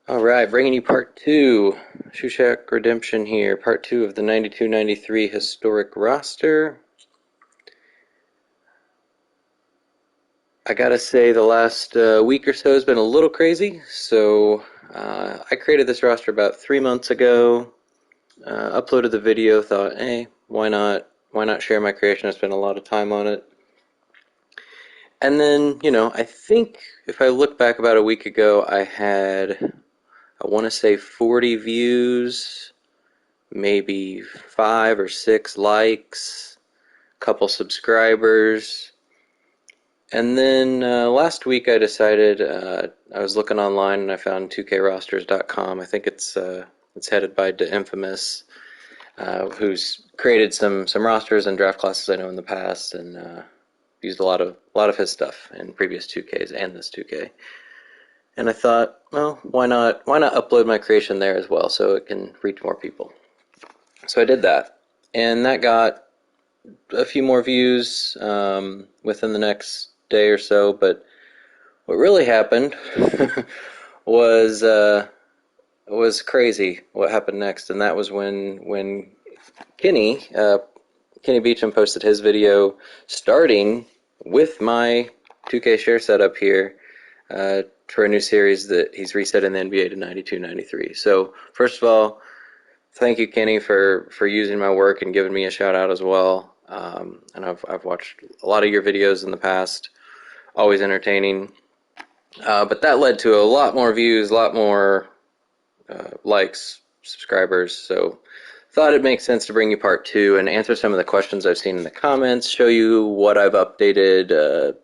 All right, bringing you part two. Shushack Redemption here, part two of the 92-93 historic roster. I gotta say, the last week or so has been a little crazy. I created this roster about 3 months ago. Uploaded the video. Thought, hey, why not? Why not share my creation? I spent a lot of time on it. And then, I think if I look back about a week ago, I want to say 40 views, maybe 5 or 6 likes, a couple subscribers. And then last week I decided I was looking online and I found 2krosters.com. I think it's headed by The Infamous, who's created some rosters and draft classes I know in the past, and used a lot of his stuff in previous 2Ks and this 2K. And I thought, well, why not upload my creation there as well so it can reach more people. So I did that, and that got a few more views within the next day or so. But what really happened was was crazy. What happened next, and that was when Kenny Beecham posted his video starting with my 2K share setup here for a new series that he's reset in the NBA to 92-93. So first of all, thank you, Kenny, for using my work and giving me a shout out as well. And I've watched a lot of your videos in the past, always entertaining. But that led to a lot more views, a lot more likes, subscribers. So thought it makes sense to bring you part two and answer some of the questions I've seen in the comments, show you what I've updated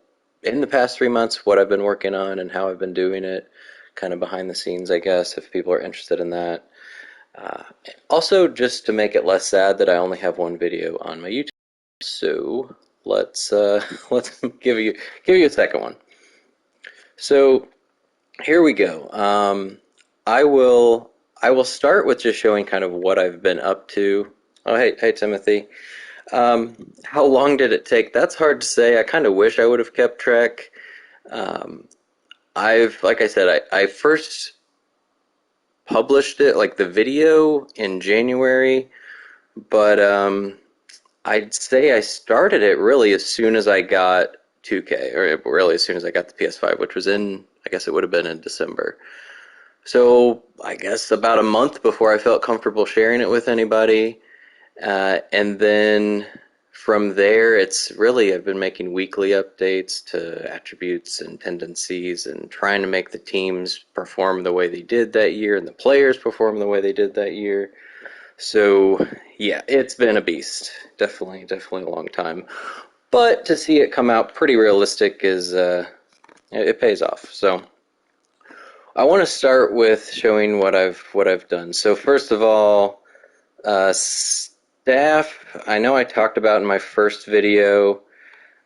in the past 3 months, what I've been working on and how I've been doing it, kind of behind the scenes, I guess, if people are interested in that. Uh, Also, just to make it less sad that I only have one video on my YouTube, so let's let's give you a second one. So here we go. I will I will start with just showing kind of what I've been up to. Oh, hey Timothy. How long did it take? That's hard to say. I kind of wish I would have kept track. Um, like I said, I first published it, like the video, in January, but I'd say I started it really as soon as I got 2K, or really as soon as I got the PS5, which was I guess it would have been in December. So I guess about a month before I felt comfortable sharing it with anybody. And then from there, it's really, I've been making weekly updates to attributes and tendencies and trying to make the teams perform the way they did that year and the players perform the way they did that year. So, yeah, it's been a beast. Definitely a long time. But to see it come out pretty realistic it pays off. So, I want to start with showing what I've done. So, first of all, staff, I know I talked about in my first video.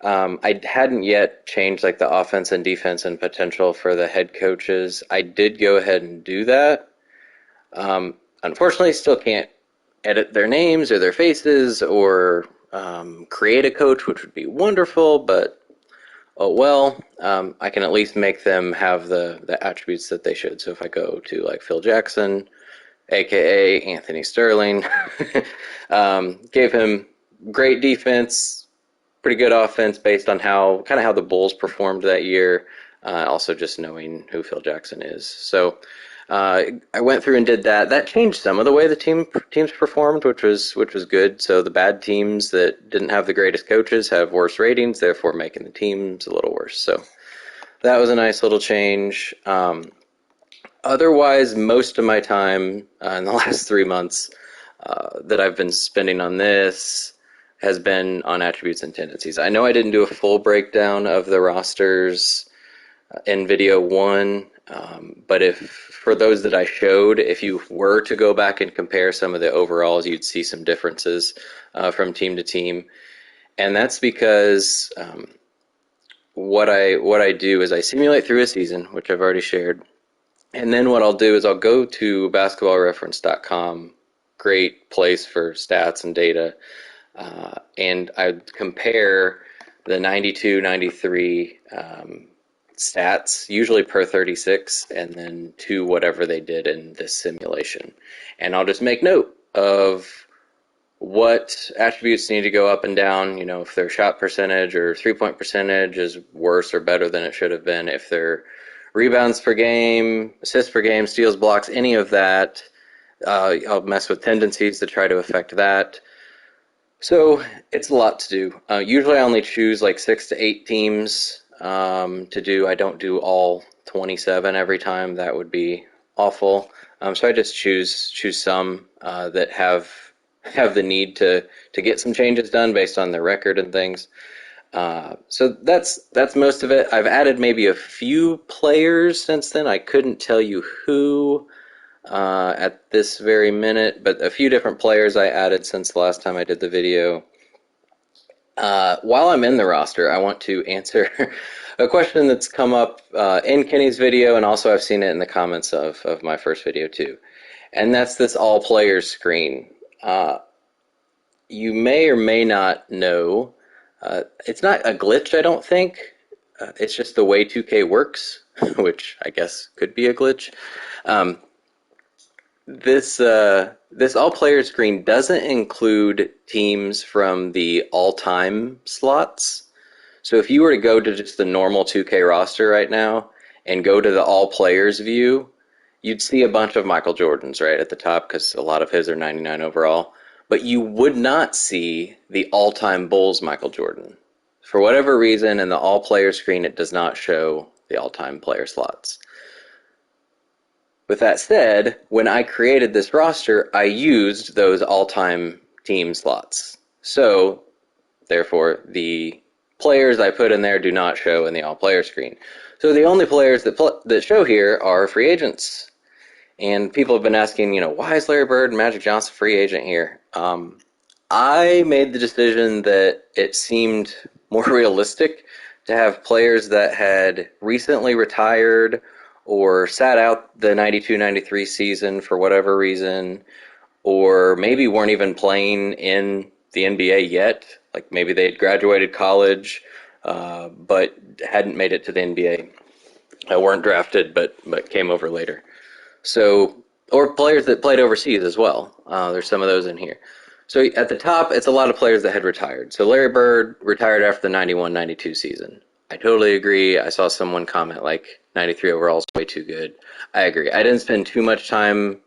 I hadn't yet changed like the offense and defense and potential for the head coaches. I did go ahead and do that. Unfortunately, still can't edit their names or their faces or create a coach, which would be wonderful, but oh well. I can at least make them have the attributes that they should. So if I go to like Phil Jackson, aka Anthony Sterling, gave him great defense, pretty good offense based on how the Bulls performed that year. Also, just knowing who Phil Jackson is. So I went through and did that. That changed some of the way the teams performed, which was good. So the bad teams that didn't have the greatest coaches have worse ratings, therefore making the teams a little worse. So that was a nice little change. Otherwise, most of my time in the last 3 months that I've been spending on this has been on attributes and tendencies. I know I didn't do a full breakdown of the rosters in video one, but if for those that I showed, if you were to go back and compare some of the overalls, you'd see some differences from team to team, and that's because what I do is I simulate through a season, which I've already shared, and then what I'll do is I'll go to basketballreference.com, great place for stats and data, and I compare the 92, 93 stats, usually per 36, and then to whatever they did in this simulation. And I'll just make note of what attributes need to go up and down, if their shot percentage or 3-point percentage is worse or better than it should have been, if their rebounds per game, assists per game, steals, blocks, any of that. I'll mess with tendencies to try to affect that. So it's a lot to do. Usually I only choose like 6 to 8 teams to do. I don't do all 27 every time. That would be awful. So I just choose some that have the need to get some changes done based on their record and things. So that's most of it. I've added maybe a few players since then. I couldn't tell you who at this very minute, but a few different players I added since the last time I did the video. While I'm in the roster, I want to answer a question that's come up in Kenny's video, and also I've seen it in the comments of my first video too. And that's this all players screen. You may or may not know, it's not a glitch, I don't think. It's just the way 2K works, which I guess could be a glitch. This all player screen doesn't include teams from the all-time slots. So if you were to go to just the normal 2K roster right now and go to the all players view, you'd see a bunch of Michael Jordans right at the top because a lot of his are 99 overall. But you would not see the all-time Bulls Michael Jordan. For whatever reason, in the all player screen, it does not show the all-time player slots. With that said, when I created this roster, I used those all-time team slots. So, therefore, the players I put in there do not show in the all-player screen. So the only players that show here are free agents. And people have been asking, why is Larry Bird and Magic Johnson free agent here? I made the decision that it seemed more realistic to have players that had recently retired or sat out the 92-93 season for whatever reason, or maybe weren't even playing in the NBA yet. Like maybe they had graduated college, but hadn't made it to the NBA. Weren't drafted, but came over later. So, or players that played overseas as well. There's some of those in here. So at the top, it's a lot of players that had retired. So Larry Bird retired after the 91-92 season. I totally agree. I saw someone comment like 93 overall is way too good. I agree. I didn't spend too much time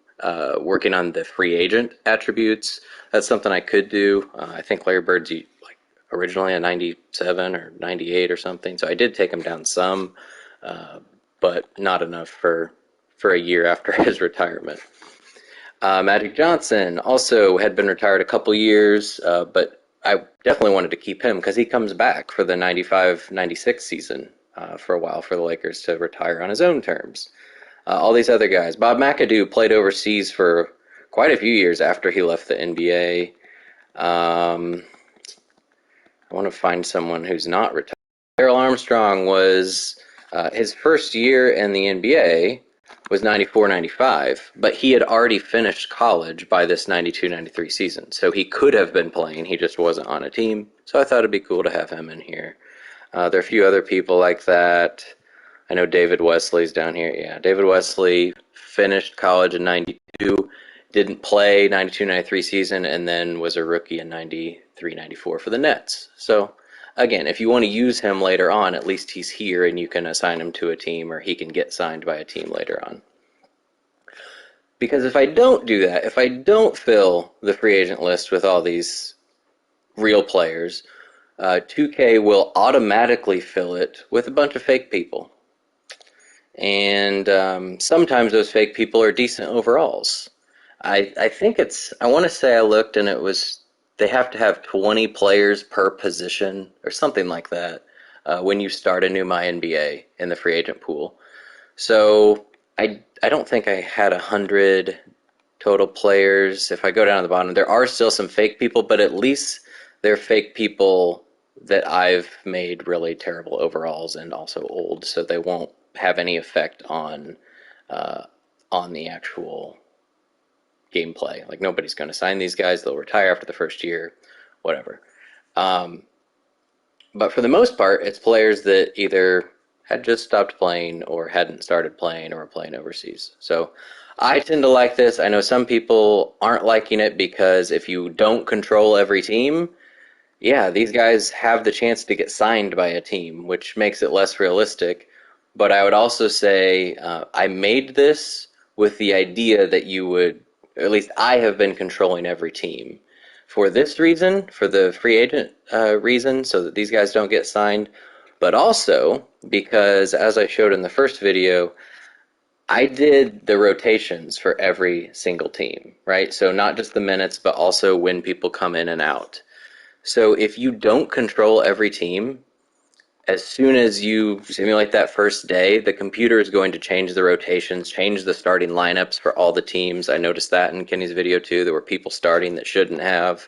working on the free agent attributes. That's something I could do. I think Larry Bird's like originally a 97 or 98 or something. So I did take him down some, but not enough for a year after his retirement. Magic Johnson also had been retired a couple years, but I definitely wanted to keep him because he comes back for the 95-96 season for a while for the Lakers to retire on his own terms. All these other guys. Bob McAdoo played overseas for quite a few years after he left the NBA. I want to find someone who's not retired. Darrell Armstrong was his first year in the NBA was 94-95, but he had already finished college by this 92-93 season, so he could have been playing, he just wasn't on a team, so I thought it'd be cool to have him in here. There are a few other people like that. I know David Wesley's down here. Yeah, David Wesley finished college in 92, didn't play 92-93 season, and then was a rookie in 93-94 for the Nets. So again, if you want to use him later on, at least he's here and you can assign him to a team, or he can get signed by a team later on. Because if I don't do that, if I don't fill the free agent list with all these real players, 2K will automatically fill it with a bunch of fake people. And sometimes those fake people are decent overalls. I think I want to say I looked and it was, they have to have 20 players per position or something like that when you start a new MyNBA in the free agent pool. So I don't think I had 100 total players. If I go down to the bottom, there are still some fake people, but at least they're fake people that I've made really terrible overalls and also old, so they won't have any effect on the actual gameplay. Like nobody's going to sign these guys; they'll retire after the first year, whatever. But for the most part, it's players that either had just stopped playing or hadn't started playing or were playing overseas. So I tend to like this. I know some people aren't liking it because if you don't control every team, yeah, these guys have the chance to get signed by a team, which makes it less realistic. But I would also say I made this with the idea that you would, at least I have been controlling every team for this reason, for the free agent reason, so that these guys don't get signed, but also because, as I showed in the first video, I did the rotations for every single team, right? So not just the minutes, but also when people come in and out. So if you don't control every team, as soon as you simulate that first day, the computer is going to change the rotations, change the starting lineups for all the teams. I noticed that in Kenny's video too. There were people starting that shouldn't have,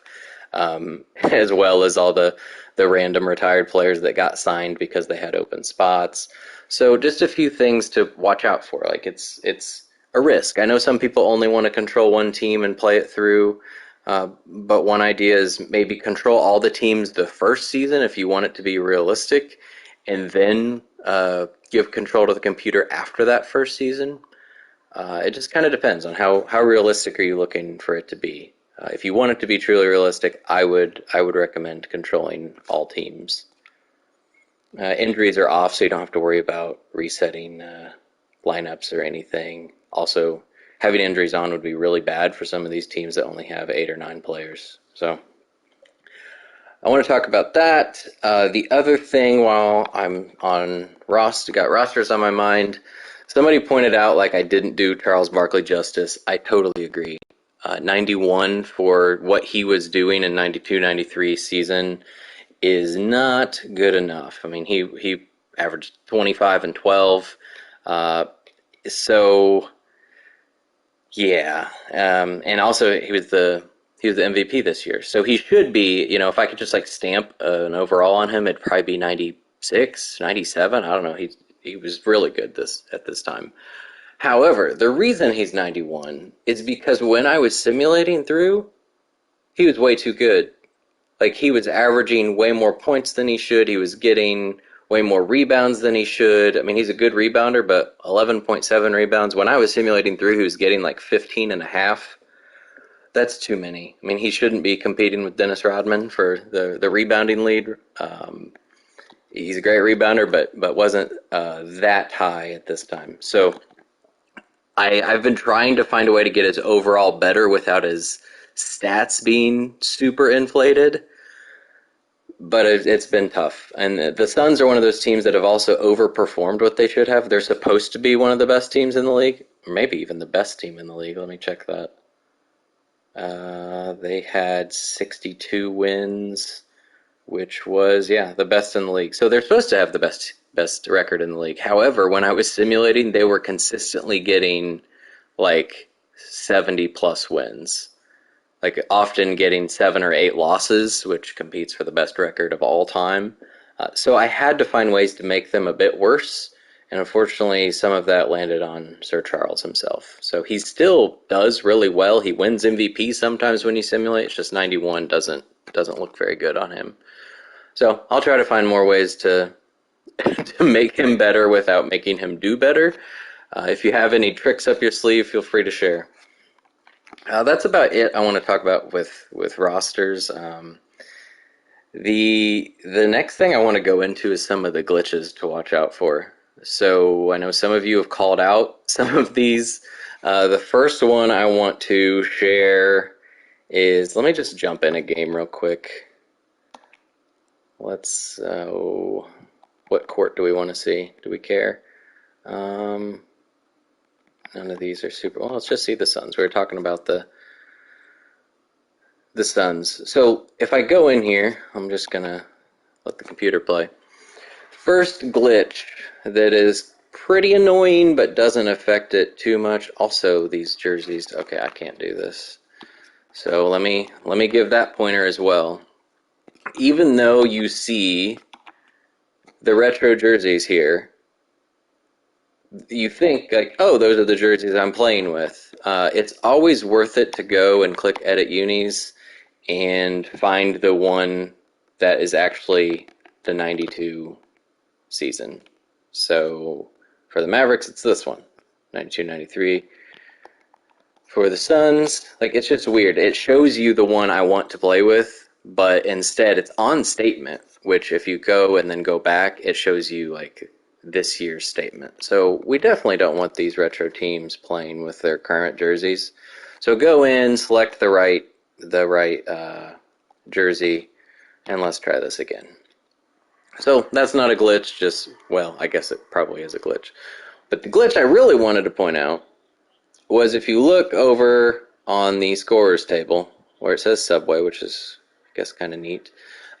as well as all the random retired players that got signed because they had open spots. So just a few things to watch out for. Like it's a risk. I know some people only want to control one team and play it through. But one idea is maybe control all the teams the first season if you want it to be realistic, and then give control to the computer after that first season. It just kind of depends on how realistic are you looking for it to be. If you want it to be truly realistic, I would recommend controlling all teams. Injuries are off, so you don't have to worry about resetting lineups or anything. Also, having injuries on would be really bad for some of these teams that only have 8 or 9 players. So I want to talk about that. The other thing, while I'm on got rosters on my mind, somebody pointed out like I didn't do Charles Barkley justice. I totally agree. 91 for what he was doing in 92-93 season is not good enough. I mean, he averaged 25 and 12. So yeah, and also he was the MVP this year, so he should be. If I could just like stamp an overall on him, it'd probably be 96, 97. I don't know. He was really good at this time. However, the reason he's 91 is because when I was simulating through, he was way too good. Like he was averaging way more points than he should. He was getting way more rebounds than he should. I mean, he's a good rebounder, but 11.7 rebounds. When I was simulating through, he was getting like 15 and a half. That's too many. I mean, he shouldn't be competing with Dennis Rodman for the rebounding lead. He's a great rebounder, but wasn't that high at this time. So I've been trying to find a way to get his overall better without his stats being super inflated, but it's been tough. And the Suns are one of those teams that have also overperformed what they should have. They're supposed to be one of the best teams in the league, or maybe even the best team in the league. Let me check that. They had 62 wins, which was, yeah, the best in the league. So they're supposed to have the best record in the league. However, when I was simulating, they were consistently getting like 70 plus wins, like often getting 7 or 8 losses, which competes for the best record of all time. So I had to find ways to make them a bit worse, and unfortunately some of that landed on Sir Charles himself. So he still does really well. He wins MVP sometimes when you simulate. It's just 91 doesn't look very good on him. So I'll try to find more ways to to make him better without making him do better. If you have any tricks up your sleeve, feel free to share. That's about it I want to talk about with rosters. The next thing I want to go into is some of the glitches to watch out for. So I know some of you have called out some of these. The first one I want to share is, let me just jump in a game real quick. Let's, what court do we want to see? Do we care? None of these are super, well, let's just see the Suns. We were talking about the Suns. So if I go in here, I'm just going to let the computer play. First glitch that is pretty annoying but doesn't affect it too much. Also, these jerseys. Okay, I can't do this. So let me give that pointer as well. Even though you see the retro jerseys here, you think like, oh, those are the jerseys I'm playing with. It's always worth it to go and click Edit Unis and find the one that is actually the 92 season. So for the Mavericks, it's this one, 92, 93. For the Suns, like it's just weird. It shows you the one I want to play with, but instead it's on statement, which if you go and then go back, it shows you like this year's statement. So we definitely don't want these retro teams playing with their current jerseys. So go in, select the right jersey, and let's try this again. So that's not a glitch, just, well, I guess it probably is a glitch. But the glitch I really wanted to point out was if you look over on the scorers table where it says Subway, which is, I guess, kind of neat,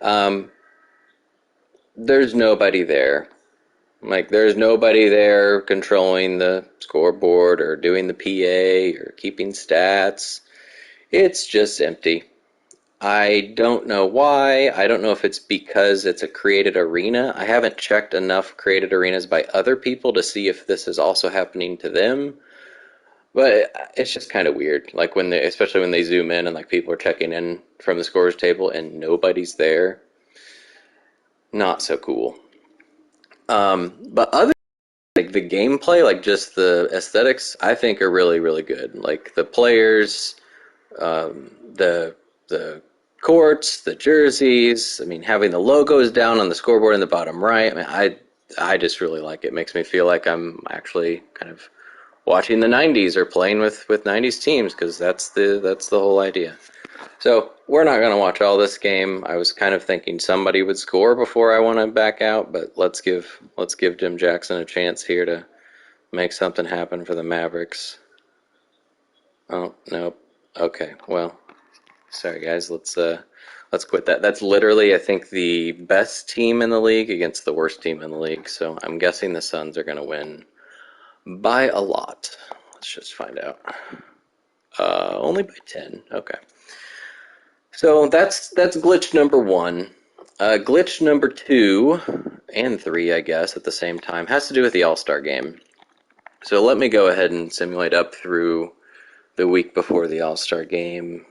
um, there's nobody there. Like, there's nobody there controlling the scoreboard or doing the PA or keeping stats. It's just empty. I don't know why. I don't know if it's because it's a created arena. I haven't checked enough created arenas by other people to see if this is also happening to them. But it's just kind of weird. Like when they, especially when they zoom in and like people are checking in from the scores table and nobody's there. Not so cool. But other like the gameplay, like just the aesthetics, I think are really really good. Like the players, the courts, the jerseys. I mean, having the logos down on the scoreboard in the bottom right. I mean, I just really like it. It makes me feel like I'm actually kind of watching the '90s or playing with '90s teams because that's the whole idea. So we're not going to watch all this game. I was kind of thinking somebody would score before I want to back out, but let's give Jim Jackson a chance here to make something happen for the Mavericks. Oh, nope. Okay, well, sorry guys, let's quit that. That's literally I think the best team in the league against the worst team in the league. So I'm guessing the Suns are going to win by a lot. Let's just find out. Only by 10. Okay. So that's glitch number one. Glitch number two and three, I guess, at the same time, has to do with the All-Star game. So let me go ahead and simulate up through the week before the All-Star game.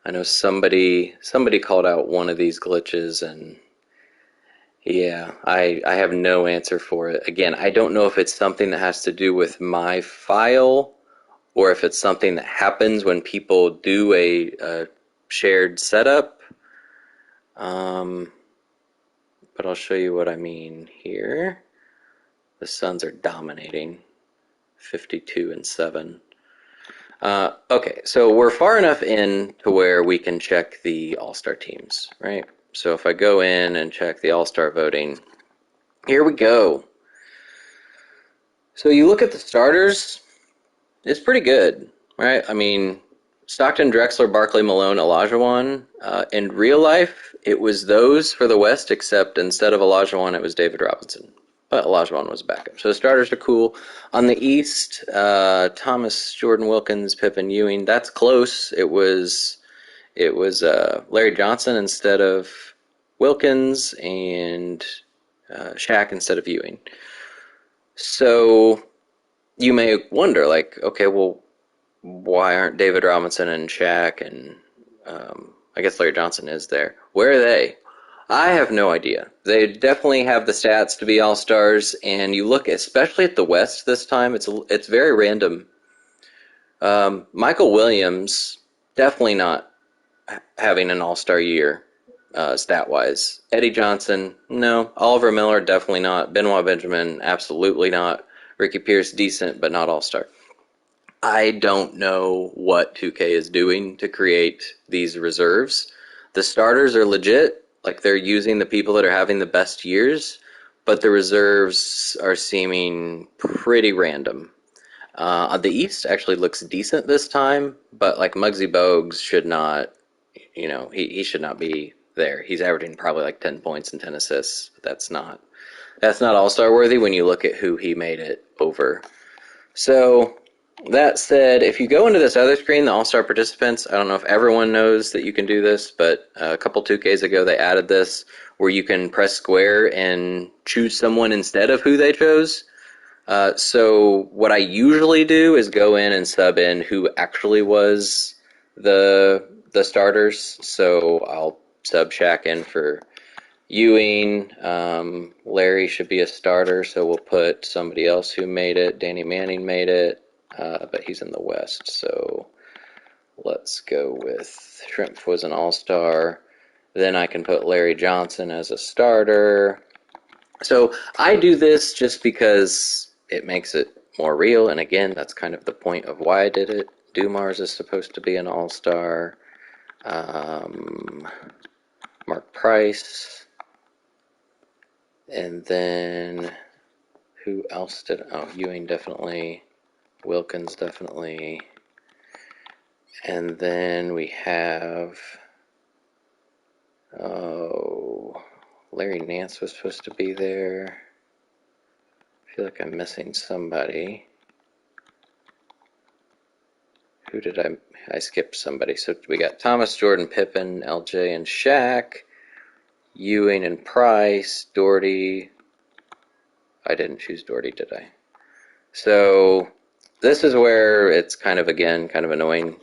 I know somebody called out one of these glitches, and yeah, I have no answer for it. Again, I don't know if it's something that has to do with my file or if it's something that happens when people do a shared setup. But I'll show you what I mean here. The Suns are dominating, 52-7. Okay, so we're far enough in to where we can check the All-Star teams, right? So if I go in and check the All-Star voting, here we go. So you look at the starters, it's pretty good, right? I mean, Stockton, Drexler, Barkley, Malone, Olajuwon. In real life, it was those for the West, except instead of Olajuwon, it was David Robinson. But Olajuwon was a backup. So the starters are cool. On the East, Thomas, Jordan Wilkins, Pippen, Ewing. That's close. It was Larry Johnson instead of Wilkins and Shaq instead of Ewing. So you may wonder, like, okay, well, why aren't David Robinson and Shaq and I guess Larry Johnson is there? Where are they? I have no idea. They definitely have the stats to be all stars, and you look especially at the West this time. It's very random. Michael Williams definitely not having an all-star year stat-wise. Eddie Johnson, no. Oliver Miller, definitely not. Benoit Benjamin, absolutely not. Ricky Pierce, decent, but not all-star. I don't know what 2K is doing to create these reserves. The starters are legit, like they're using the people that are having the best years, but the reserves are seeming pretty random. The East actually looks decent this time, but like Muggsy Bogues should not, he should not be there. He's averaging probably like 10 points and 10 assists. That's not all-star worthy when you look at who he made it over. So that said, if you go into this other screen, the All-Star participants, I don't know if everyone knows that you can do this, but a couple 2Ks ago they added this where you can press square and choose someone instead of who they chose. So what I usually do is go in and sub in who actually was the starters. So I'll sub Shaq in for Ewing, Larry should be a starter, so we'll put somebody else who made it. Danny Manning made it, but he's in the West, so let's go with Shrimp was an all-star. Then I can put Larry Johnson as a starter. So I do this just because it makes it more real, and again, that's kind of the point of why I did it. Dumars is supposed to be an all-star. Mark Price. And then who else did? Oh, Ewing definitely. Wilkins definitely. And then we have. Oh, Larry Nance was supposed to be there. I feel like I'm missing somebody. Who did I skipped somebody. So we got Thomas, Jordan, Pippen, LJ, and Shaq. Ewing and Price, Doherty. I didn't choose Doherty, did I? So this is where it's kind of, again, kind of annoying.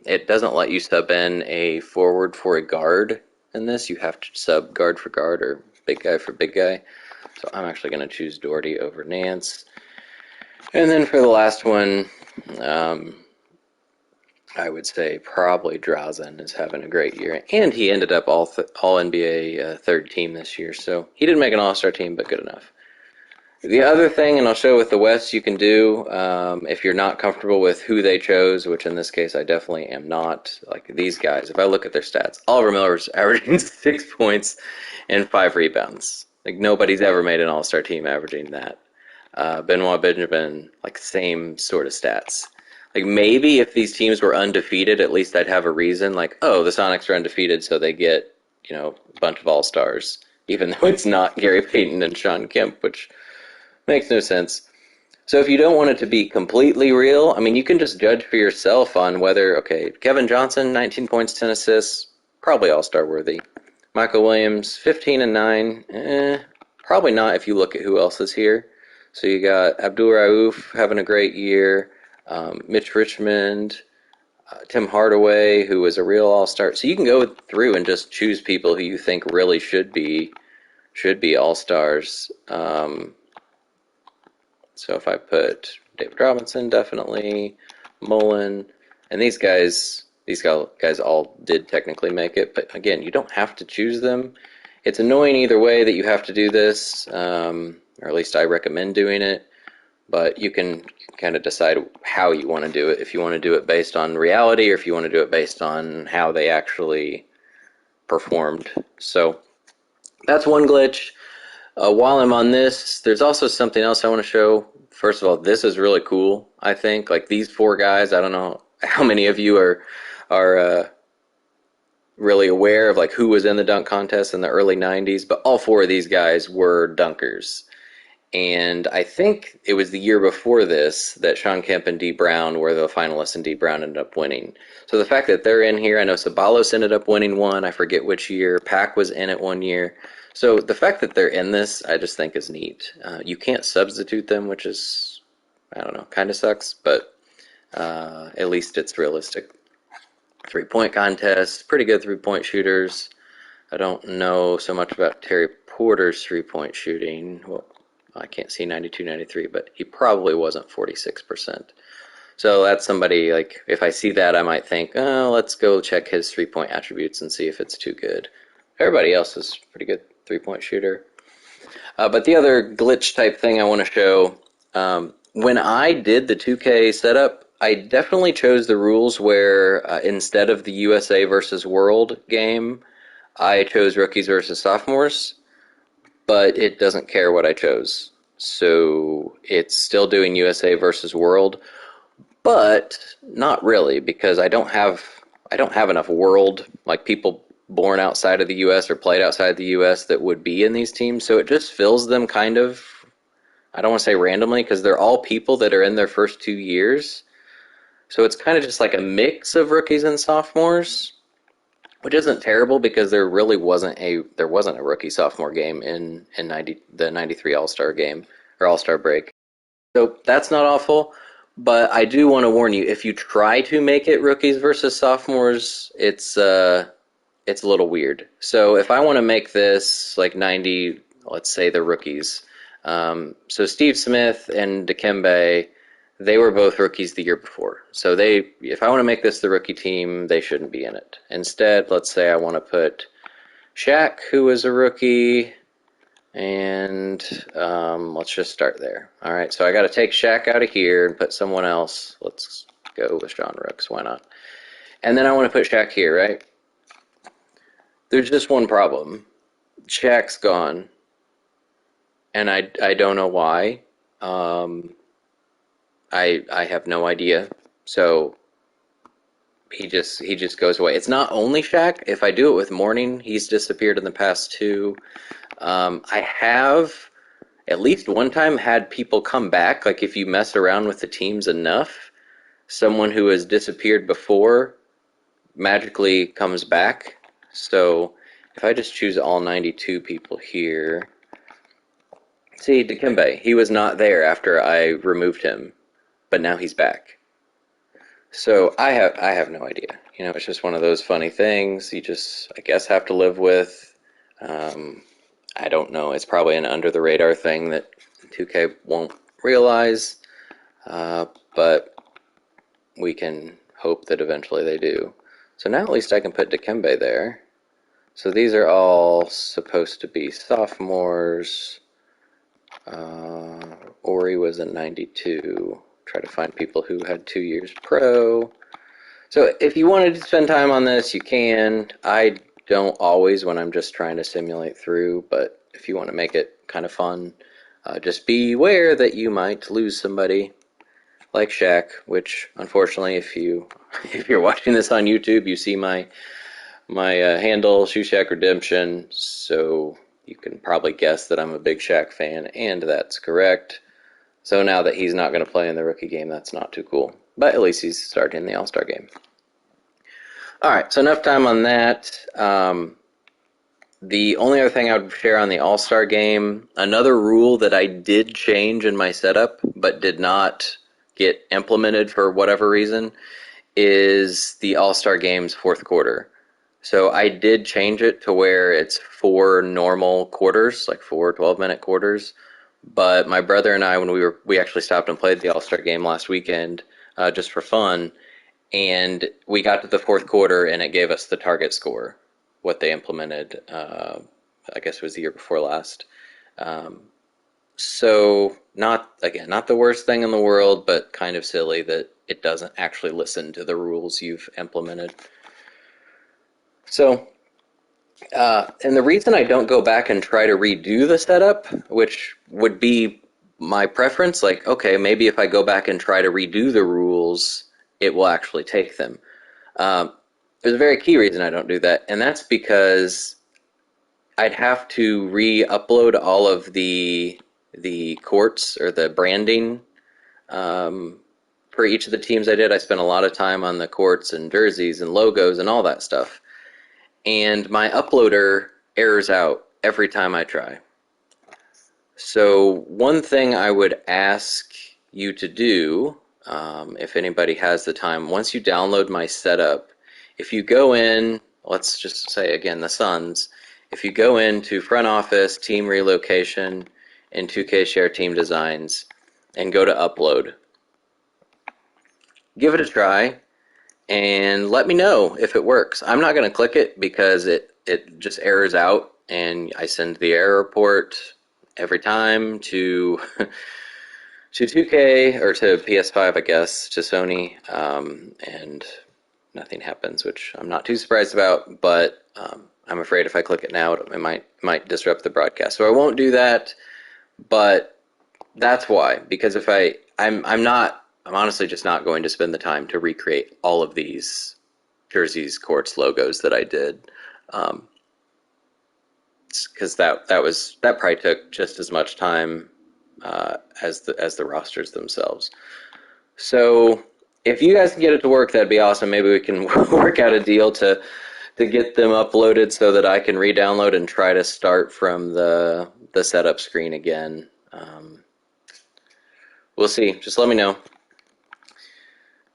It doesn't let you sub in a forward for a guard in this. You have to sub guard for guard or big guy for big guy. So I'm actually going to choose Doherty over Nance. And then for the last one, I would say probably Drazen is having a great year. And he ended up all NBA third team this year. So he didn't make an all-star team, but good enough. The other thing, and I'll show with the West, you can do if you're not comfortable with who they chose, which in this case I definitely am not. Like these guys, if I look at their stats, Oliver Miller's averaging 6 points and 5 rebounds. Like nobody's ever made an All-Star team averaging that. Benoit Benjamin, like same sort of stats. Like maybe if these teams were undefeated, at least I'd have a reason. Like, oh, the Sonics are undefeated, so they get a bunch of All-Stars, even though it's not Gary Payton and Sean Kemp, which makes no sense. So if you don't want it to be completely real, I mean, you can just judge for yourself on whether, okay, Kevin Johnson, 19 points, 10 assists, probably all-star worthy. Michael Williams, 15 and 9, probably not if you look at who else is here. So you got Abdul Rauf having a great year, Mitch Richmond, Tim Hardaway, who was a real all-star. So you can go through and just choose people who you think really should be all-stars. So if I put David Robinson, definitely, Mullen, and these guys all did technically make it, but again, you don't have to choose them. It's annoying either way that you have to do this, or at least I recommend doing it, but you can kind of decide how you want to do it, if you want to do it based on reality or if you want to do it based on how they actually performed. So that's one glitch. While I'm on this, there's also something else I want to show. First of all, this is really cool, I think. Like these 4 guys, I don't know how many of you are really aware of like who was in the dunk contest in the early 90s, but all 4 of these guys were dunkers. And I think it was the year before this that Sean Kemp and Dee Brown were the finalists, and Dee Brown ended up winning. So the fact that they're in here, I know Sabalos ended up winning one, I forget which year, Pack was in it one year. So the fact that they're in this, I just think is neat. You can't substitute them, which is, I don't know, kind of sucks, but at least it's realistic. 3-point contest, pretty good 3-point shooters. I don't know so much about Terry Porter's 3-point shooting. Well, I can't see 92, 93, but he probably wasn't 46%. So that's somebody, like, if I see that, I might think, oh, let's go check his 3-point attributes and see if it's too good. Everybody else is pretty good 3-point shooter. But the other glitch type thing I want to show, when I did the 2K setup, I definitely chose the rules where instead of the USA versus World game, I chose rookies versus sophomores, but it doesn't care what I chose. So it's still doing USA versus World, but not really, because I don't have enough World, like people born outside of the U.S. or played outside the U.S. that would be in these teams, so it just fills them kind of, I don't want to say randomly, because they're all people that are in their first 2 years. So it's kind of just like a mix of rookies and sophomores, which isn't terrible because there really wasn't a rookie sophomore game in the 93 All-Star game or All-Star break. So that's not awful, but I do want to warn you, if you try to make it rookies versus sophomores, it's it's a little weird. So if I want to make this like 90, let's say the rookies. So Steve Smith and Dikembe, they were both rookies the year before. So if I want to make this the rookie team, they shouldn't be in it. Instead, let's say I want to put Shaq, who was a rookie, and let's just start there. All right, so I got to take Shaq out of here and put someone else. Let's go with Sean Rooks. Why not? And then I want to put Shaq here, right? There's just one problem. Shaq's gone, and I don't know why. I have no idea. So he just goes away. It's not only Shaq. If I do it with Morning, he's disappeared in the past two. I have at least one time had people come back. Like if you mess around with the teams enough, someone who has disappeared before magically comes back. So if I just choose all 92 people here, see Dikembe, he was not there after I removed him, but now he's back. So I have no idea. You know, it's just one of those funny things you just I guess have to live with. I don't know. It's probably an under the radar thing that 2K won't realize, but we can hope that eventually they do. So now at least I can put Dikembe there. So these are all supposed to be sophomores. Ori was in 92. Try to find people who had 2 years pro. So if you wanted to spend time on this, you can. I don't always when I'm just trying to simulate through, but if you want to make it kind of fun, just be aware that you might lose somebody like Shaq, which unfortunately if you're watching this on YouTube, you see my handle, Shoe Shack Redemption, so you can probably guess that I'm a big Shaq fan, and that's correct. So now that he's not going to play in the rookie game, that's not too cool. But at least he's starting in the All-Star game. All right, so enough time on that. The only other thing I would share on the All-Star game, another rule that I did change in my setup but did not get implemented for whatever reason, is the All-Star game's fourth quarter. So I did change it to where it's 4 normal quarters, like 4 12-minute quarters. But my brother and I, when we actually stopped and played the All-Star game last weekend, just for fun, and we got to the fourth quarter and it gave us the target score, what they implemented. I guess it was the year before last. So not the worst thing in the world, but kind of silly that it doesn't actually listen to the rules you've implemented. So, and the reason I don't go back and try to redo the setup, which would be my preference, like, okay, maybe if I go back and try to redo the rules, it will actually take them. There's a very key reason I don't do that, and that's because I'd have to re-upload all of the courts or the branding for each of the teams I did. I spent a lot of time on the courts and jerseys and logos and all that stuff. And my uploader errors out every time I try. So one thing I would ask you to do, if anybody has the time, once you download my setup, if you go in, let's just say again the Suns, if you go into Front Office, Team Relocation, and 2K Share Team Designs, and go to Upload, give it a try, and let me know if it works. I'm not going to click it because it just errors out, and I send the error report every time to 2K or to PS5, I guess, to Sony, and nothing happens, which I'm not too surprised about. But I'm afraid if I click it now, it might disrupt the broadcast. So I won't do that. But that's why, because if I'm honestly just not going to spend the time to recreate all of these jerseys, courts, logos that I did, because that probably took just as much time as the rosters themselves. So if you guys can get it to work, that'd be awesome. Maybe we can work out a deal to get them uploaded so that I can re-download and try to start from the setup screen again. We'll see. Just let me know.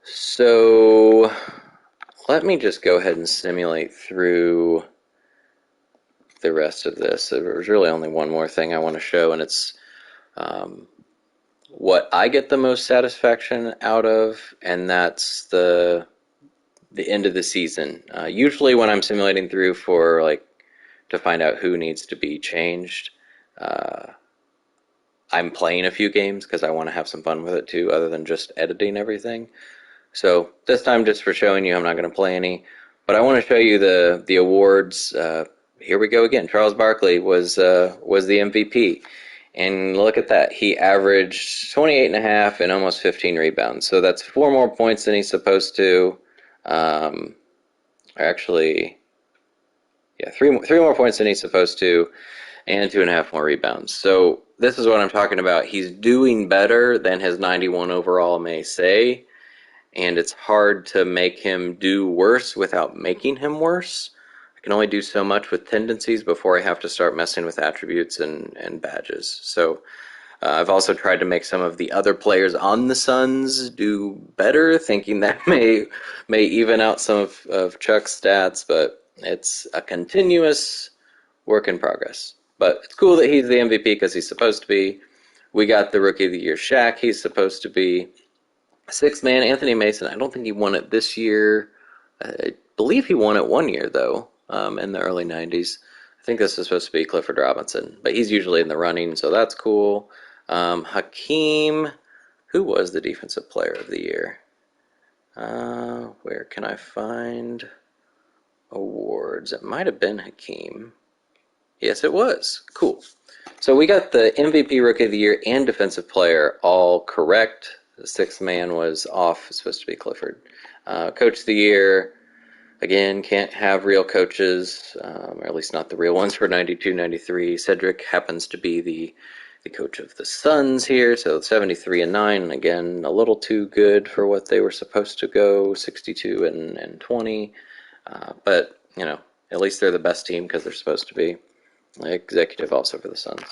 So let me just go ahead and simulate through the rest of this. There's really only one more thing I want to show, and it's um, what I get the most satisfaction out of, and that's the end of the season. Usually, when I'm simulating through for like to find out who needs to be changed, uh, I'm playing a few games because I want to have some fun with it too, other than just editing everything. So this time, just for showing you, I'm not going to play any, but I want to show you the awards. Here we go again. Charles Barkley was the MVP, and look at that. He averaged 28 and a half and almost 15 rebounds. So that's 4 more points than he's supposed to. Or actually, yeah, three more points than he's supposed to, and 2.5 more rebounds. So this is what I'm talking about. He's doing better than his 91 overall may say, and it's hard to make him do worse without making him worse. I can only do so much with tendencies before I have to start messing with attributes and badges. So I've also tried to make some of the other players on the Suns do better, thinking that may even out some of Chuck's stats, but it's a continuous work in progress. But it's cool that he's the MVP because he's supposed to be. We got the Rookie of the Year Shaq. He's supposed to be. Sixth man, Anthony Mason. I don't think he won it this year. I believe he won it one year, though, in the early 90s. I think this is supposed to be Clifford Robinson, but he's usually in the running, so that's cool. Hakeem, who was the Defensive Player of the Year? Where can I find awards? It might have been Hakeem. Yes, it was. Cool. So we got the MVP, Rookie of the Year, and Defensive Player all correct. The sixth man was off. It's supposed to be Clifford. Coach of the Year, again, can't have real coaches, or at least not the real ones for 92, 93. Cedric happens to be the coach of the Suns here, so 73 and 9. Again, a little too good for what they were supposed to go, 62 and 20. But, you know, at least they're the best team because they're supposed to be. Executive also for the Suns.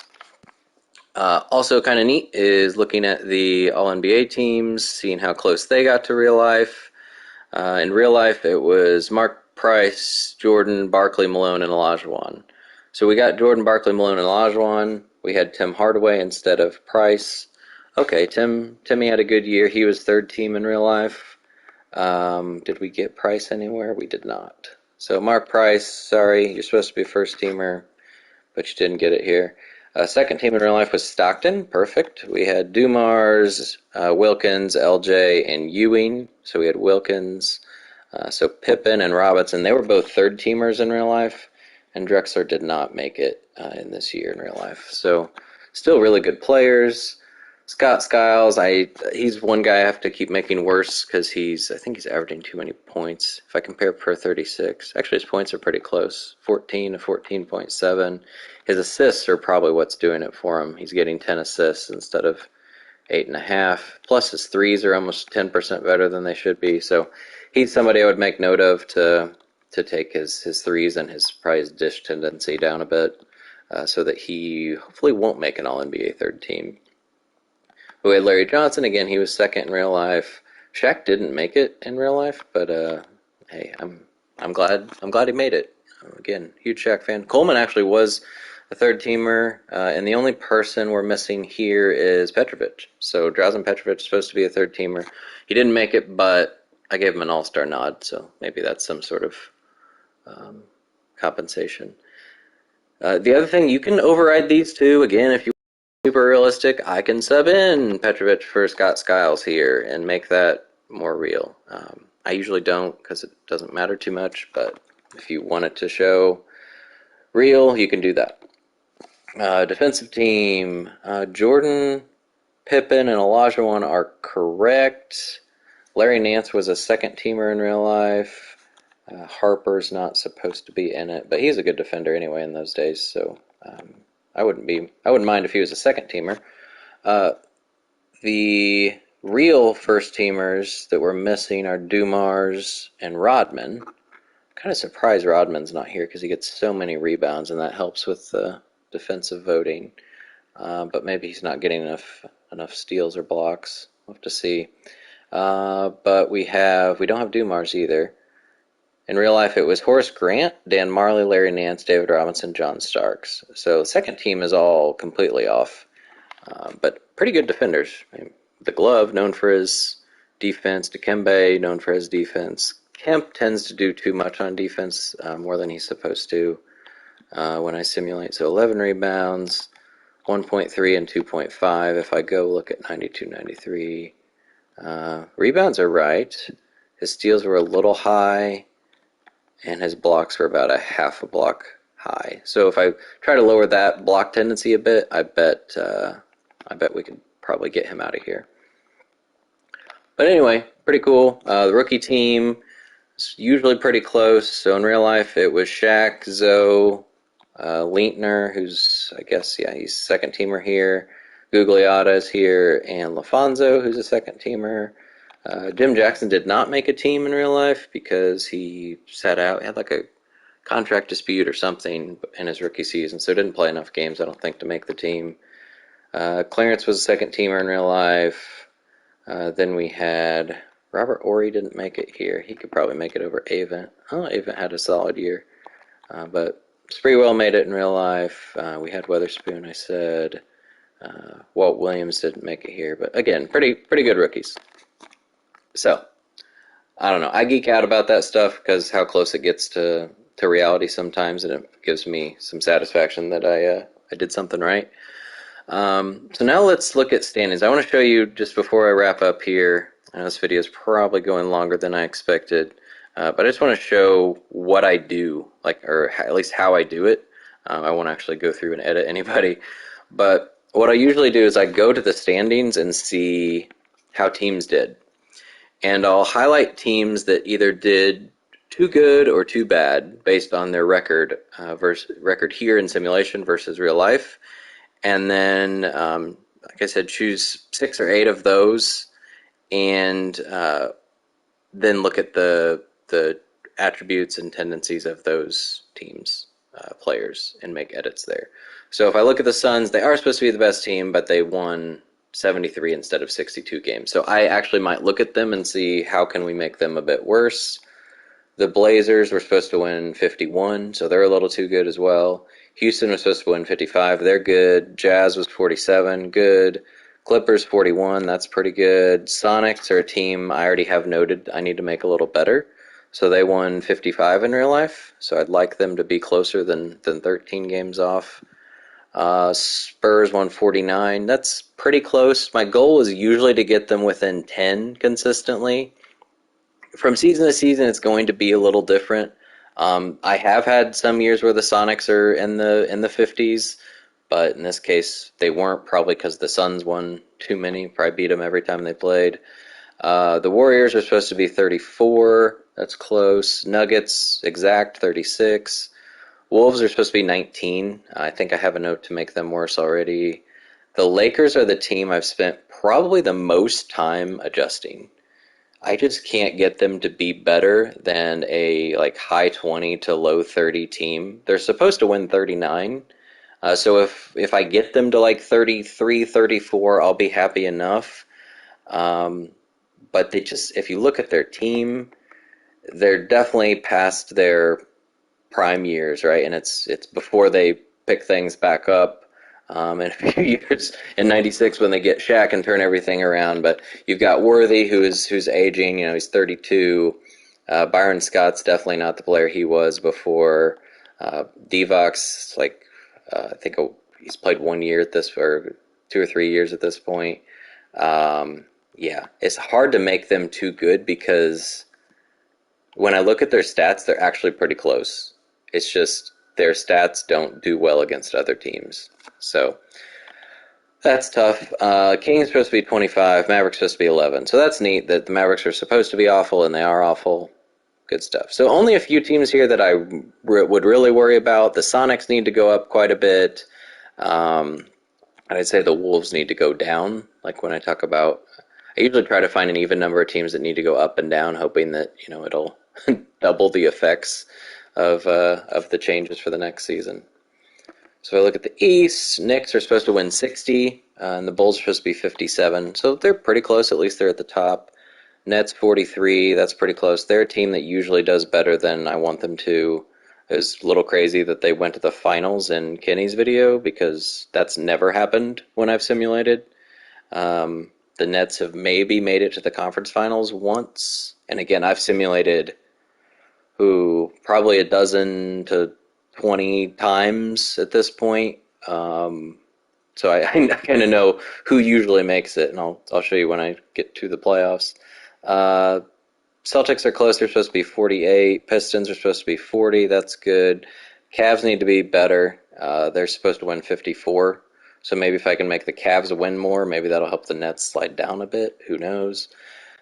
Also kind of neat is looking at the All-NBA teams, seeing how close they got to real life. In real life, it was Mark Price, Jordan, Barkley, Malone, and Olajuwon. So we got Jordan, Barkley, Malone, and Olajuwon. We had Tim Hardaway instead of Price. Okay, Timmy had a good year. He was third team in real life. Did we get Price anywhere? We did not. So Mark Price, sorry, you're supposed to be a first teamer, but you didn't get it here. Second team in real life was Stockton. Perfect. We had Dumars, Wilkins, LJ, and Ewing. So we had Wilkins. So Pippen and Robinson, they were both third teamers in real life, and Drexler did not make it in this year in real life. So still really good players. Scott Skiles, he's one guy I have to keep making worse because I think he's averaging too many points. If I compare per 36, actually his points are pretty close, 14 to 14.7. His assists are probably what's doing it for him. He's getting 10 assists instead of 8.5. Plus his threes are almost 10% better than they should be. So he's somebody I would make note of to take his threes and probably his dish tendency down a bit, so that he hopefully won't make an All-NBA third team. We had Larry Johnson again. He was second in real life. Shaq didn't make it in real life, but hey, I'm glad he made it. Again, huge Shaq fan. Coleman actually was a third teamer, and the only person we're missing here is Petrovic. So Drazen Petrovic is supposed to be a third teamer. He didn't make it, but I gave him an all-star nod, so maybe that's some sort of compensation. The other thing, you can override these two again if you super realistic. I can sub in Petrovic for Scott Skiles here and make that more real. I usually don't because it doesn't matter too much, but if you want it to show real, you can do that. Defensive team, Jordan, Pippen, and Olajuwon are correct. Larry Nance was a second teamer in real life. Harper's not supposed to be in it, but he's a good defender anyway in those days, so I wouldn't mind if he was a second teamer. The real first teamers that we're missing are Dumars and Rodman. Kind of surprised Rodman's not here because he gets so many rebounds, and that helps with the defensive voting. But maybe he's not getting enough steals or blocks. We'll have to see. But we don't have Dumars either. In real life, it was Horace Grant, Dan Marley, Larry Nance, David Robinson, John Starks. So second team is all completely off, but pretty good defenders. I mean, the Glove, known for his defense. Dikembe, known for his defense. Kemp tends to do too much on defense, more than he's supposed to when I simulate. So 11 rebounds, 1.3 and 2.5. If I go look at 92-93, rebounds are right. His steals were a little high, and his blocks were about a half a block high. So if I try to lower that block tendency a bit, I bet we could probably get him out of here. But anyway, pretty cool. The rookie team is usually pretty close. So in real life, it was Shaq, Zoe, Leitner, who's, I guess, yeah, he's second teamer here. Gugliotta is here, and LaFonso, who's a second teamer. Jim Jackson did not make a team in real life because he sat out. He had like a contract dispute or something in his rookie season, so didn't play enough games, I don't think, to make the team. Clarence was a second teamer in real life. Then we had Robert Ory didn't make it here. He could probably make it over Avent. Oh, Avent had a solid year. But Spreewell made it in real life. We had Weatherspoon, I said. Walt Williams didn't make it here. But again, pretty good rookies. So, I don't know. I geek out about that stuff because how close it gets to reality sometimes, and it gives me some satisfaction that I did something right. So now let's look at standings. I want to show you, just before I wrap up here, I know this video is probably going longer than I expected, but I just want to show what I do, or at least how I do it. I won't actually go through and edit anybody, but what I usually do is I go to the standings and see how teams did. And I'll highlight teams that either did too good or too bad based on their record here in simulation versus real life. And then, like I said, choose 6 or 8 of those, and then look at the attributes and tendencies of those teams' players and make edits there. So if I look at the Suns, they are supposed to be the best team, but they won 73 instead of 62 games. So I actually might look at them and see how can we make them a bit worse. The Blazers were supposed to win 51, so they're a little too good as well. Houston was supposed to win 55, they're good. Jazz was 47, good. Clippers 41, that's pretty good. Sonics are a team I already have noted I need to make a little better. So they won 55 in real life, so I'd like them to be closer than 13 games off. Spurs 149. That's pretty close. My goal is usually to get them within 10 consistently. From season to season, it's going to be a little different. I have had some years where the Sonics are in the 50s, but in this case, they weren't, probably because the Suns won too many. Probably beat them every time they played. The Warriors are supposed to be 34. That's close. Nuggets, exact, 36. Wolves are supposed to be 19. I think I have a note to make them worse already. The Lakers are the team I've spent probably the most time adjusting. I just can't get them to be better than a high 20 to low 30 team. They're supposed to win 39. So if I get them to 33, 34, I'll be happy enough. But if you look at their team, they're definitely past their prime years, right? And it's before they pick things back up in a few years in '96 when they get Shaq and turn everything around. But you've got Worthy, who's aging. He's 32. Byron Scott's definitely not the player he was before. Divoc's I think he's played 1 year at this, or 2 or 3 years at this point. Yeah, it's hard to make them too good because when I look at their stats, they're actually pretty close. It's just their stats don't do well against other teams. So that's tough. Kings supposed to be 25, Mavericks supposed to be 11. So that's neat that the Mavericks are supposed to be awful and they are awful. Good stuff. So only a few teams here that I would really worry about. The Sonics need to go up quite a bit. I'd say the Wolves need to go down. Like when I talk about, I usually try to find an even number of teams that need to go up and down, hoping that it'll double the effects of the changes for the next season. So if I look at the East, Knicks are supposed to win 60, and the Bulls are supposed to be 57. So they're pretty close. At least they're at the top. Nets 43, that's pretty close. They're a team that usually does better than I want them to. It was a little crazy that they went to the finals in Kenny's video because that's never happened when I've simulated. The Nets have maybe made it to the conference finals once. And again, I've simulated probably a dozen to 20 times at this point. So I kind of know who usually makes it, and I'll show you when I get to the playoffs. Uh, Celtics are close. They're supposed to be 48. Pistons are supposed to be 40. That's good. Cavs need to be better. They're supposed to win 54. So maybe if I can make the Cavs win more, maybe that'll help the Nets slide down a bit. Who knows?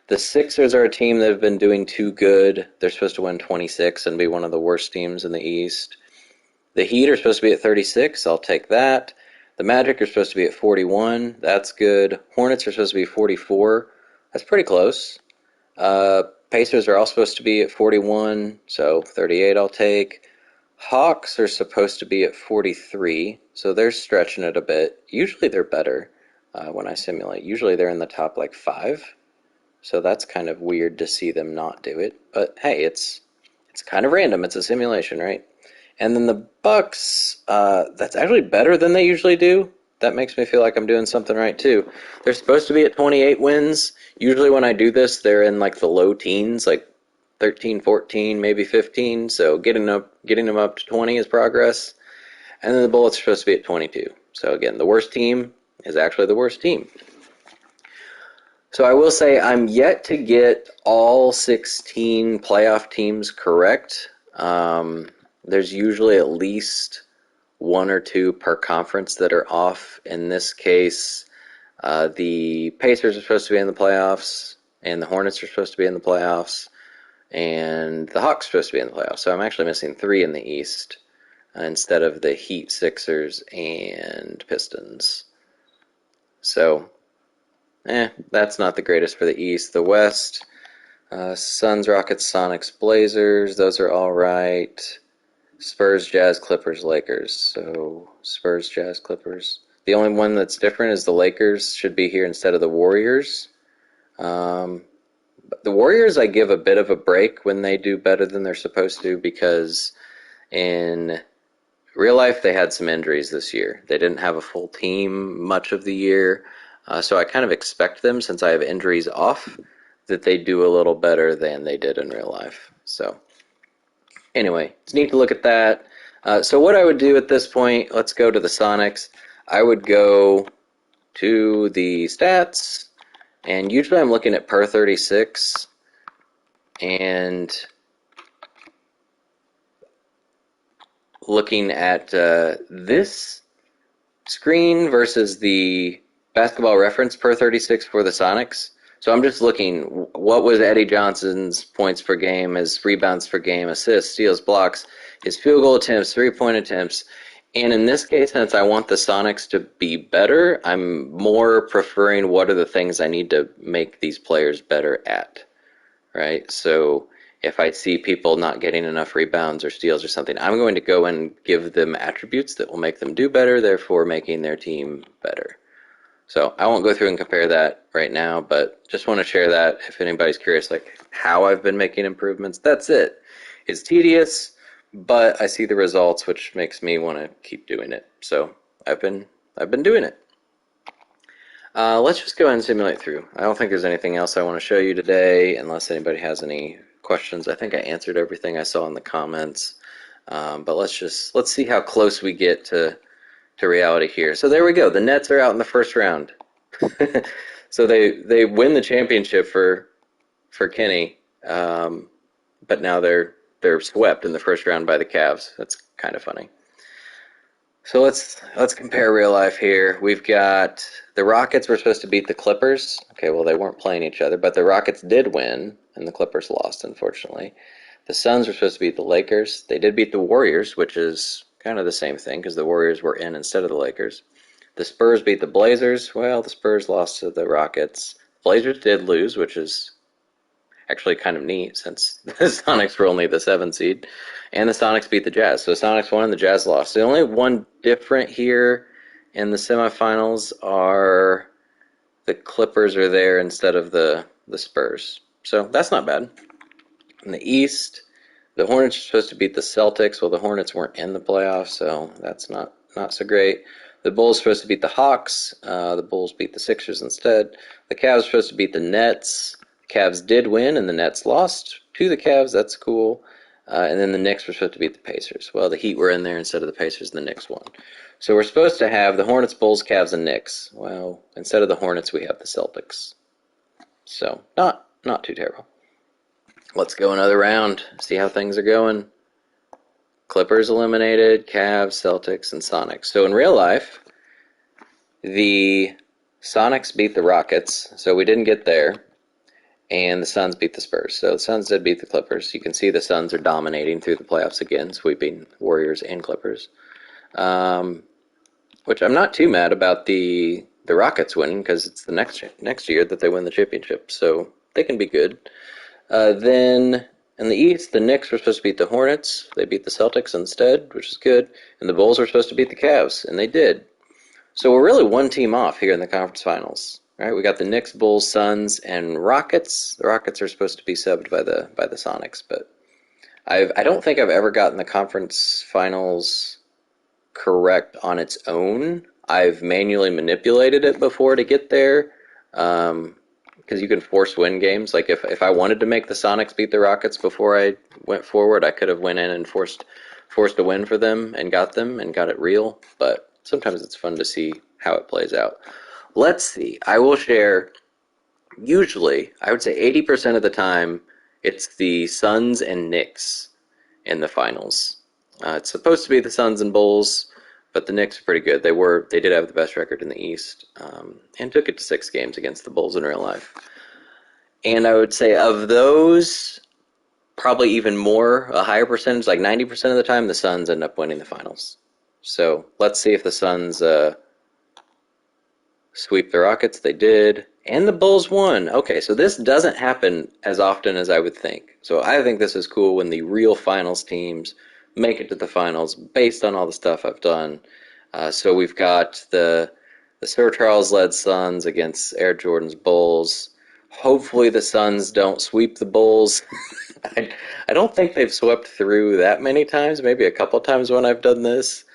The Sixers are a team that have been doing too good. They're supposed to win 26 and be one of the worst teams in the East. The Heat are supposed to be at 36. I'll take that. The Magic are supposed to be at 41. That's good. Hornets are supposed to be 44. That's pretty close. Pacers are all supposed to be at 41, so 38 I'll take. Hawks are supposed to be at 43, so they're stretching it a bit. Usually they're better when I simulate. Usually they're in the top like 5, so that's kind of weird to see them not do it. But hey, it's kind of random. It's a simulation, right? And then the Bucks, that's actually better than they usually do. That makes me feel like I'm doing something right too. They're supposed to be at 28 wins. Usually when I do this, they're in like the low teens, like 13, 14, maybe 15. So getting them up to 20 is progress. And then the Bullets are supposed to be at 22. So again, the worst team is actually the worst team. So I will say I'm yet to get all 16 playoff teams correct. There's usually at least one or two per conference that are off. In this case, the Pacers are supposed to be in the playoffs, and the Hornets are supposed to be in the playoffs, and the Hawks are supposed to be in the playoffs. So I'm actually missing 3 in the East instead of the Heat, Sixers, and Pistons. So, that's not the greatest for the East. The West, Suns, Rockets, Sonics, Blazers, those are all right. Spurs, Jazz, Clippers, Lakers. So Spurs, Jazz, Clippers. The only one that's different is the Lakers should be here instead of the Warriors. The Warriors I give a bit of a break when they do better than they're supposed to because in real life they had some injuries this year. They didn't have a full team much of the year. So I kind of expect them, since I have injuries off, that they do a little better than they did in real life. So anyway, it's neat to look at that. So what I would do at this point, let's go to the Sonics. I would go to the stats, and usually I'm looking at per 36, and looking at this screen versus the basketball reference per 36 for the Sonics. So I'm just looking, what was Eddie Johnson's points per game, his rebounds per game, assists, steals, blocks, his field goal attempts, three-point attempts. And in this case, since I want the Sonics to be better, I'm more preferring what are the things I need to make these players better at, right? So if I see people not getting enough rebounds or steals or something, I'm going to go and give them attributes that will make them do better, therefore making their team better. So I won't go through and compare that right now, but just want to share that if anybody's curious, like how I've been making improvements. That's it. It's tedious, but I see the results, which makes me want to keep doing it. So I've been doing it. Let's just go ahead and simulate through. I don't think there's anything else I want to show you today, unless anybody has any questions. I think I answered everything I saw in the comments. But let's see how close we get to reality here. So there we go. The Nets are out in the first round. So they win the championship for Kenny, but now they're swept in the first round by the Cavs. That's kind of funny. So let's compare real life here. We've got the Rockets were supposed to beat the Clippers. Okay, well they weren't playing each other, but the Rockets did win, and the Clippers lost, unfortunately. The Suns were supposed to beat the Lakers. They did beat the Warriors, which is kind of the same thing because the Warriors were in instead of the Lakers. The Spurs beat the Blazers. Well, the Spurs lost to the Rockets. Blazers did lose, which is actually kind of neat since the Sonics were only the 7 seed. And the Sonics beat the Jazz. So the Sonics won and the Jazz lost. The only one different here in the semifinals are the Clippers are there instead of the Spurs. So that's not bad. In the East, the Hornets are supposed to beat the Celtics. Well, the Hornets weren't in the playoffs, so that's not so great. The Bulls are supposed to beat the Hawks. The Bulls beat the Sixers instead. The Cavs are supposed to beat the Nets. The Cavs did win, and the Nets lost to the Cavs. That's cool. And then the Knicks were supposed to beat the Pacers. Well, the Heat were in there instead of the Pacers, and the Knicks won. So we're supposed to have the Hornets, Bulls, Cavs, and Knicks. Well, instead of the Hornets, we have the Celtics. So not too terrible. Let's go another round, see how things are going. Clippers eliminated, Cavs, Celtics, and Sonics. So in real life, the Sonics beat the Rockets, so we didn't get there, and the Suns beat the Spurs. So the Suns did beat the Clippers. You can see the Suns are dominating through the playoffs again, sweeping Warriors and Clippers. Which I'm not too mad about the Rockets winning, because it's the next year that they win the championship, so they can be good. Then in the East, the Knicks were supposed to beat the Hornets. They beat the Celtics instead, which is good. And the Bulls were supposed to beat the Cavs, and they did. So we're really one team off here in the conference finals. Right? We got the Knicks, Bulls, Suns, and Rockets. The Rockets are supposed to be subbed by the Sonics, but I don't think I've ever gotten the conference finals correct on its own. I've manually manipulated it before to get there. Because you can force win games. Like if I wanted to make the Sonics beat the Rockets before I went forward, I could have went in and forced a win for them and got it real. But sometimes it's fun to see how it plays out. Let's see. I will share. Usually, I would say 80% of the time, it's the Suns and Knicks in the finals. It's supposed to be the Suns and Bulls, but the Knicks are pretty good. They did have the best record in the East, and took it to 6 games against the Bulls in real life. And I would say of those, probably even more, a higher percentage, like 90% of the time, the Suns end up winning the finals. So let's see if the Suns sweep the Rockets. They did. And the Bulls won. Okay, so this doesn't happen as often as I would think. So I think this is cool when the real finals teams make it to the finals based on all the stuff I've done. So we've got the Sir Charles-led Suns against Air Jordan's Bulls. Hopefully the Suns don't sweep the Bulls. I don't think they've swept through that many times, maybe a couple times when I've done this.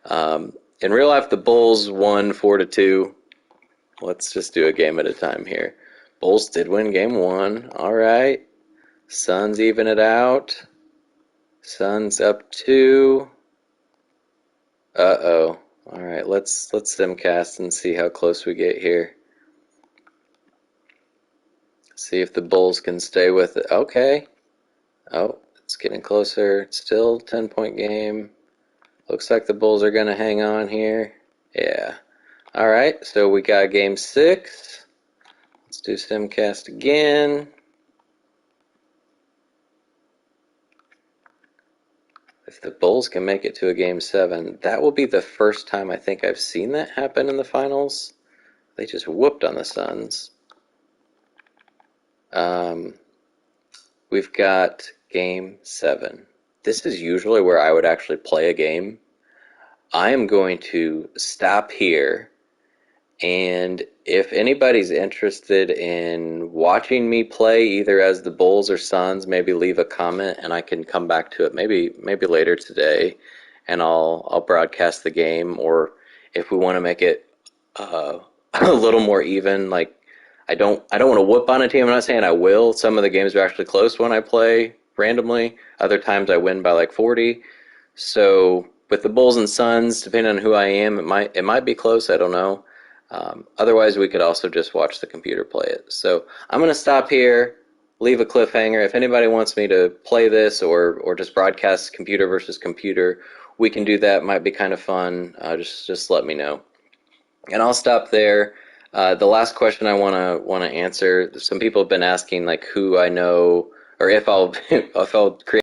In real life, the Bulls won 4-2. Let's just do a game at a time here. Bulls did win game 1. All right. Suns even it out. Suns up 2. Uh-oh. All right, let's simcast and see how close we get here. See if the Bulls can stay with it. Okay. Oh, it's getting closer. It's still 10-point game. Looks like the Bulls are going to hang on here. Yeah. All right, so we got game 6. Let's do simcast again. If the Bulls can make it to a game 7, that will be the first time I think I've seen that happen in the finals. They just whooped on the Suns. We've got game 7. This is usually where I would actually play a game. I am going to stop here, and if anybody's interested in watching me play either as the Bulls or Suns, maybe leave a comment and I can come back to it maybe later today, and I'll broadcast the game. Or if we want to make it a little more even, like I don't want to whoop on a team. I'm not saying I will. Some of the games are actually close when I play randomly. Other times I win by like 40. So with the Bulls and Suns, depending on who I am, it might be close. I don't know. Otherwise, we could also just watch the computer play it. So I'm going to stop here, leave a cliffhanger. If anybody wants me to play this or just broadcast computer versus computer, we can do that. Might be kind of fun. Just let me know. And I'll stop there. The last question I want to answer. Some people have been asking like who I know, or if I'll create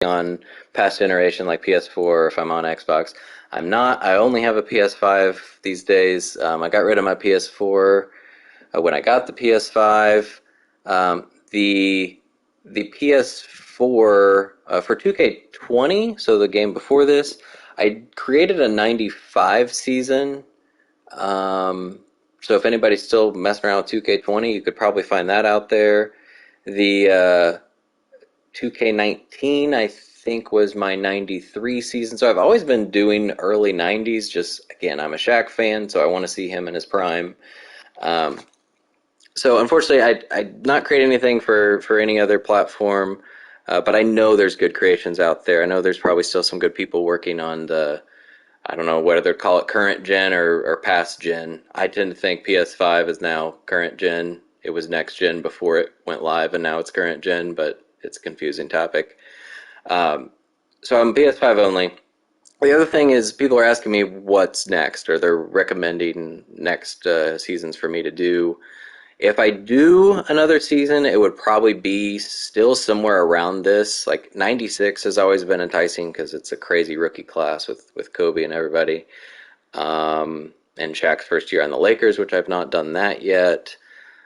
on past generation like PS4, or if I'm on Xbox. I'm not. I only have a PS5 these days. I got rid of my PS4 when I got the PS5. The PS4 for 2K20, so the game before this, I created a 95 season. So if anybody's still messing around with 2K20, you could probably find that out there. The 2K19, I think, was my 93 season. So I've always been doing early 90s. Just, again, I'm a Shaq fan, so I want to see him in his prime. Um, so unfortunately, I not create anything for any other platform, but I know there's good creations out there. I know there's probably still some good people working on the, I don't know whether to call it current gen or past gen. I tend to think PS5 is now current gen. It was next gen before it went live, and now it's current gen, but it's a confusing topic. Um, so I'm PS5 only. The other thing is people are asking me what's next, or they're recommending next seasons for me to do. If I do another season, it would probably be still somewhere around this. Like 96 has always been enticing because it's a crazy rookie class with Kobe and everybody. And Shaq's first year on the Lakers, which I've not done that yet.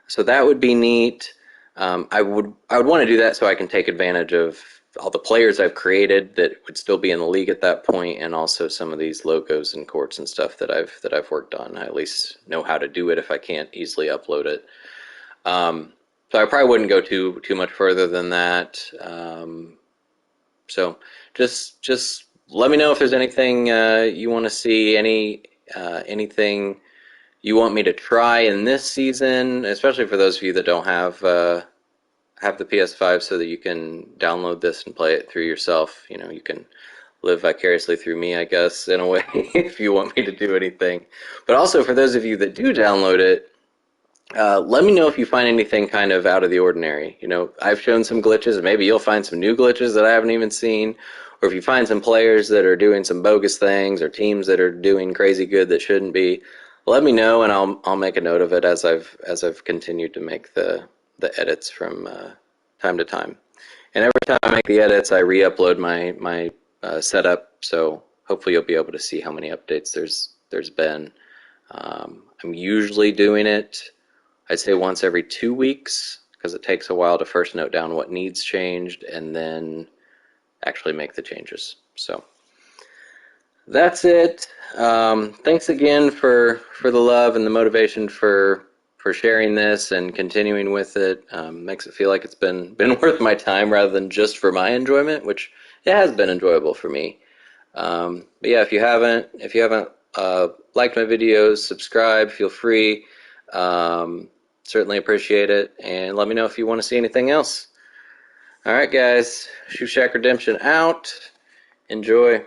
So that would be neat. I would want to do that so I can take advantage of all the players I've created that would still be in the league at that point, and also some of these logos and courts and stuff that I've worked on. I at least know how to do it if I can't easily upload it. Um, so I probably wouldn't go too much further than that. So just let me know if there's anything you want to see, anything you want me to try in this season, especially for those of you that don't have the PS5, so that you can download this and play it through yourself. You know, you can live vicariously through me, I guess, in a way, if you want me to do anything. But also for those of you that do download it, let me know if you find anything kind of out of the ordinary. You know, I've shown some glitches, and maybe you'll find some new glitches that I haven't even seen. Or if you find some players that are doing some bogus things, or teams that are doing crazy good that shouldn't be, let me know, and I'll make a note of it as I've continued to make the edits from time to time. And every time I make the edits, I re-upload my setup. So hopefully you'll be able to see how many updates there's been. I'm usually doing it, I'd say, once every 2 weeks, because it takes a while to first note down what needs changed and then actually make the changes. So that's it. Thanks again for the love and the motivation for sharing this and continuing with it. Makes it feel like it's been worth my time rather than just for my enjoyment, which it has been enjoyable for me. But yeah, if you haven't liked my videos, subscribe. Feel free. Certainly appreciate it, and let me know if you want to see anything else. All right, guys. Shoe Shack Redemption out. Enjoy.